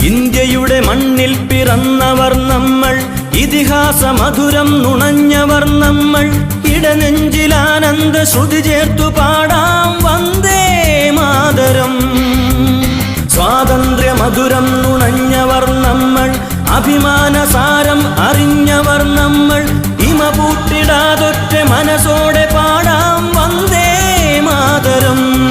ഇന്ത്യയുടെ മണ്ണിൽ പിറന്നവർ നമ്മൾ, ഇതിഹാസ മധുരം നുണഞ്ഞവർ നമ്മൾ. ഇടനെഞ്ചിലാനന്ദ ശ്രുതി ചേർത്തു പാടാം വന്ദേ മാതരം. സ്വാതന്ത്ര്യ മധുരം നുണഞ്ഞവർ നമ്മൾ, അഭിമാനസാരം അറിഞ്ഞവർ നമ്മൾ. ഇമ പൂട്ടിടാതൊറ്റ മനസ്സോടെ പാടാം വന്ദേ മാതരം.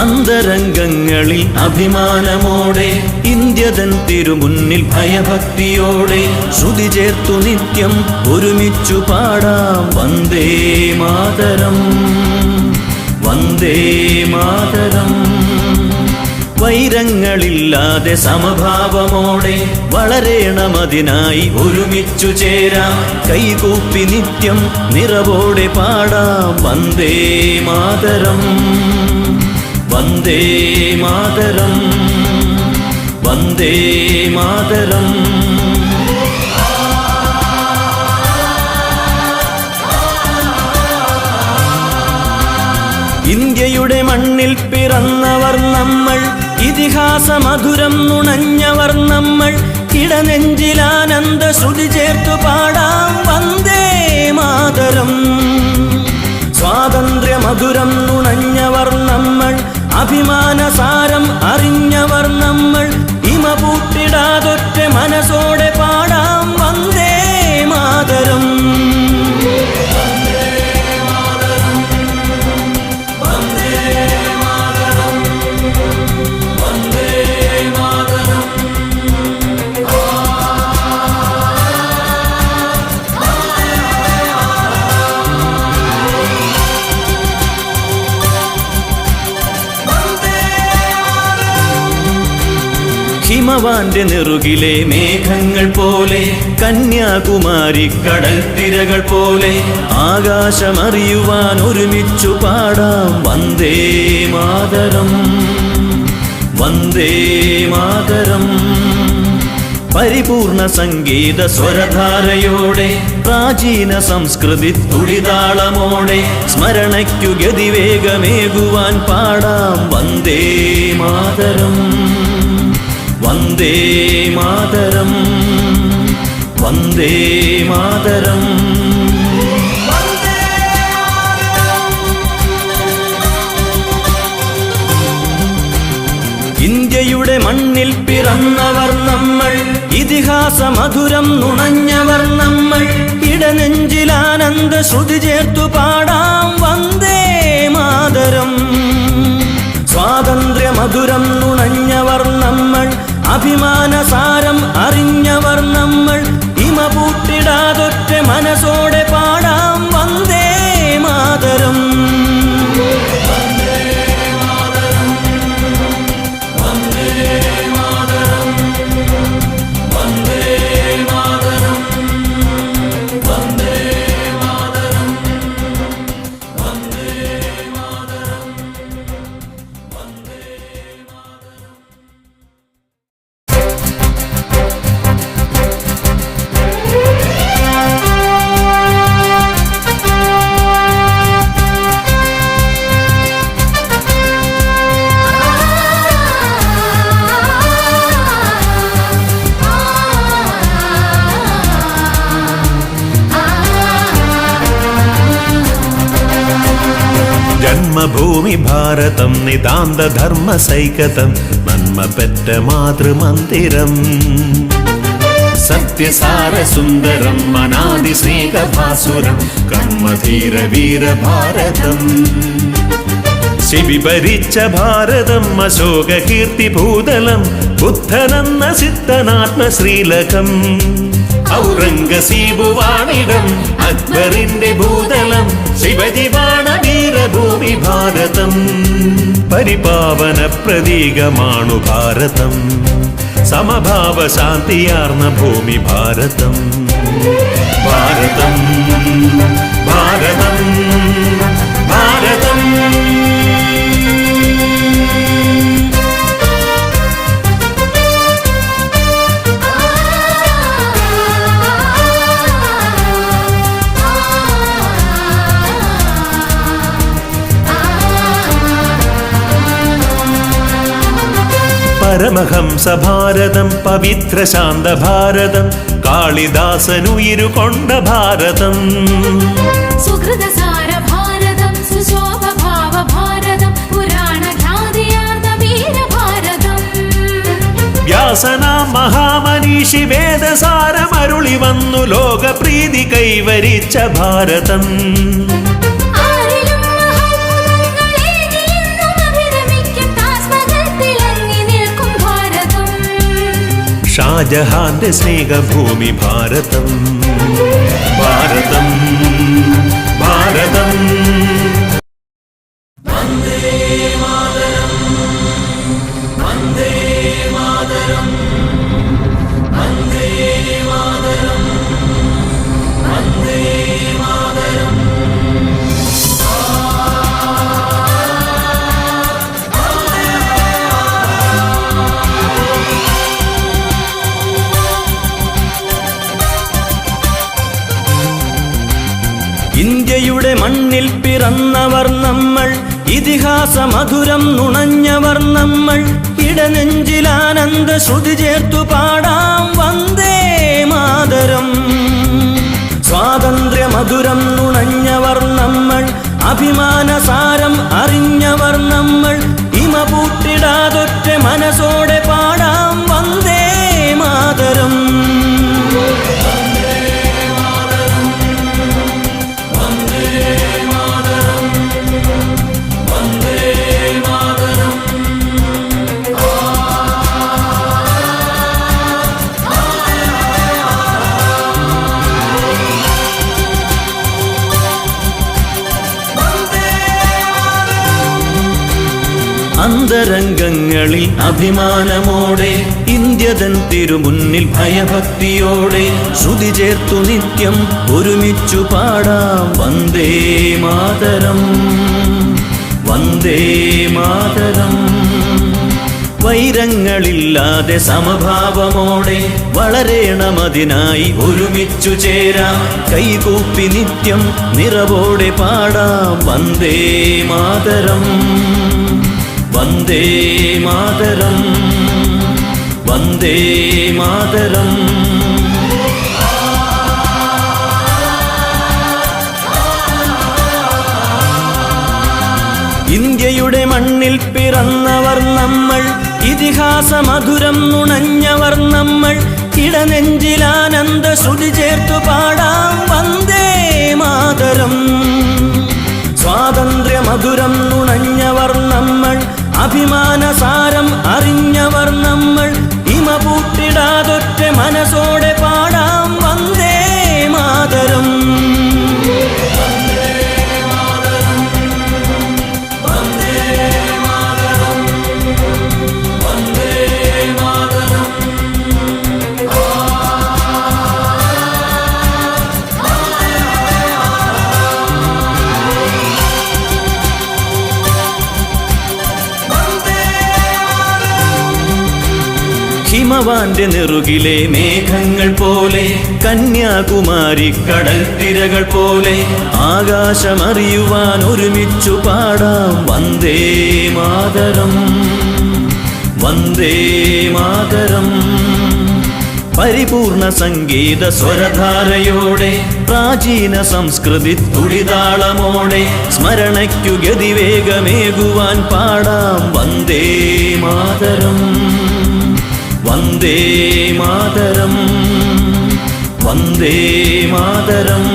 അന്തരംഗങ്ങളിൽ അഭിമാനമോടെ, ഇന്ത്യതൻ തിരുമുന്നിൽ ഭയഭക്തിയോടെ, ശ്രുതി ചേർത്തു നിത്യം ഒരുമിച്ചു പാടാം വന്ദേ മാതരം. വന്ദേ മാതരം. വൈരങ്ങളില്ലാതെ സമഭാവമോടെ വളരേണമതിനായി ഒരുമിച്ചു ചേരാം. കൈകൂപ്പി നിത്യം നിറവോടെ പാടാം വന്ദേ മാതരം. വന്ദേ മാതരം. വന്ദേ മാതരം. ഇന്ത്യയുടെ മണ്ണിൽ പിറന്നവർ നമ്മൾ, ഇതിഹാസ മധുരം നുണഞ്ഞവർ നമ്മൾ. ഇടനെഞ്ചിലാനന്ദ ശ്രുതി ചേർത്തു പാടാം വന്ദേ മാതരം. സ്വാതന്ത്ര്യ മധുരം നുണഞ്ഞവർ നമ്മൾ, അഭിമാനസാരം അറിഞ്ഞവർ നമ്മൾ. ഇമ പൂട്ടിടാതൊറ്റ മനസ്സോടെ പാടാം വന്ദേ മാതരം. ഹിമവാന്റെ നെറുകിലെ മേഘങ്ങൾ പോലെ, കന്യാകുമാരി കടൽ തിരകൾ പോലെ, ആകാശമറിയുവാൻ ഒരുമിച്ചു പാടാം വന്ദേ മാതരം. വന്ദേ മാതരം. പരിപൂർണ സംഗീത സ്വരധാരയോടെ, പ്രാചീന സംസ്കൃതി തുടിതാളമോടെ, സ്മരണയ്ക്കു ഗതിവേഗമേകുവാൻ പാടാം വന്ദേ മാതരം. വന്ദേ മാതരം. വന്ദേ മാതരം. ഇന്ത്യയുടെ മണ്ണിൽ പിറന്നവർ നമ്മൾ, ഇതിഹാസ മധുരം നുണഞ്ഞവർ നമ്മൾ. ഇടനെഞ്ചിലാനന്ദ ശ്രുതി ചേർത്തു പാടാം വന്ദേ മാതരം. സ്വാതന്ത്ര്യ മധുരം നുണഞ്ഞവർ നമ്മൾ, അഭിമാനസാരം അറിഞ്ഞവർ നമ്മൾ. ഇമ പൂട്ടിടാതൊറ്റ മനസ്സോടെ പാടാം വന്ദേ മാതരം. ജന്മഭൂമി ഭാരതം നിതാന്ത ധർമ്മ സൈകതം, നന്മ പെറ്റ മാതൃമന്ദിരം. സത്യസാര സുന്ദരം അനാദി സ്നേഹഭാസുരം, കർമ്മധീര വീര ഭാരതം. ശിവി ഭരിച്ച ഭാരതം അശോക കീർത്തി ഭൂതലം ബുദ്ധനെന്ന സിദ്ധനാത്മശ്രീലകം ഔറംഗസീബ് വാണിടം അക്ബറിന്റെ ഭൂതലം ശിവജി വാണ വീരഭൂമി ഭാരതം പരിപാവന പ്രതീകമാണു ഭാരതം സമഭാവ ശാന്തിയാർന്ന ഭൂമി ഭാരതം ഭാരതം ഭാരതം ഭാരതം പരമഹംസ ഭാരതം പവിത്ര ശാന്ത ഭാരതം കാളിദാസനുയിരുകൊണ്ട ഭാരതം സുകൃതസാര ഭാരതം സുശോഭ ഭാവ ഭാരതം പുരാണ ഖ്യാതിയാർന്ന വീരഭാരതം വ്യാസനാം മഹാമനീഷി വേദസാരമരുളി വന്നു ലോകപ്രീതി കൈവരിച്ച ഭാരതം ഷാജഹാന്റെ സ്നേഹഭൂമി ഭാരതം ഭാരതം ഭാരതം വന്ദേ മാതരം വന്ദേ മാതരം വന്ദേ മാതരം വന്ദേ മാതരം ഇന്ത്യയുടെ മണ്ണിൽ പിറന്നവർ നമ്മൾ ഇതിഹാസ മധുരം നുണഞ്ഞവർ നമ്മൾ ഇടനെഞ്ചിലാനന്ദ ശ്രുതി ചേർത്തു പാടാം വന്ദേ മാതരം സ്വാതന്ത്ര്യ മധുരം നുണഞ്ഞവർ നമ്മൾ അഭിമാനസാരം അറിഞ്ഞവർ നമ്മൾ ഇമ പൂട്ടിടാതൊറ്റ മനസ്സോടെ പാടാം വന്ദേ മാതരം അന്തരംഗങ്ങളിൽ അഭിമാനമോടെ ഇന്ത്യതൻ തിരുമുന്നിൽ ഭയഭക്തിയോടെ ശ്രുതി ചേർത്തു നിത്യം ഒരുമിച്ചു പാടാം വന്ദേ മാതരം വന്ദേ മാതരം വൈരങ്ങളില്ലാതെ സമഭാവമോടെ വളരേണമതിനായി ഒരുമിച്ചു ചേരാം കൈകൂപ്പി നിത്യം നിറവോടെ പാടാം വന്ദേ മാതരം വന്ദേ മാതരം വന്ദേ മാതരം ഇന്ത്യയുടെ മണ്ണിൽ പിറന്നവർ നമ്മൾ ഇതിഹാസ മധുരം നുണഞ്ഞവർ നമ്മൾ ഇടനെഞ്ചിലാനന്ദ ശ്രുതി ചേർത്തു പാടാം വന്ദേ മാതരം സ്വാതന്ത്ര്യ മധുരം നുണഞ്ഞവർ നമ്മൾ അഭിമാനസാരം അറിഞ്ഞവർ നമ്മൾ ഇമ പൂട്ടിടാതൊറ്റ മനസ്സോടെ പാടാം വന്ദേ മാതരം ഹിമവാന്റെ നെറുകിലെ മേഘങ്ങൾ പോലെ കന്യാകുമാരി കടൽ തിരകൾ പോലെ ആകാശമറിയുവാൻ ഒരുമിച്ചു പാടാം വന്ദേ മാതരം വന്ദേ മാതരം പരിപൂർണ സംഗീത സ്വരധാരയോടെ പ്രാചീന സംസ്കൃതി തുടിതാളമോടെ സ്മരണയ്ക്കു ഗതിവേഗമേകുവാൻ പാടാം വന്ദേ മാതരം വന്ദേ മാതരം വന്ദേ മാതരം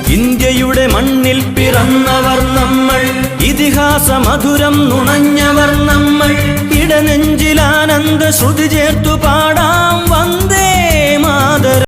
ഇന്ത്യയുടെ മണ്ണിൽ പിറന്നവർ നമ്മൾ, ഇതിഹാസ മധുരം നുണഞ്ഞവർ നമ്മൾ. ഇടനെഞ്ചിലാനന്ദ ശ്രുതി ചേർത്തു പാടാം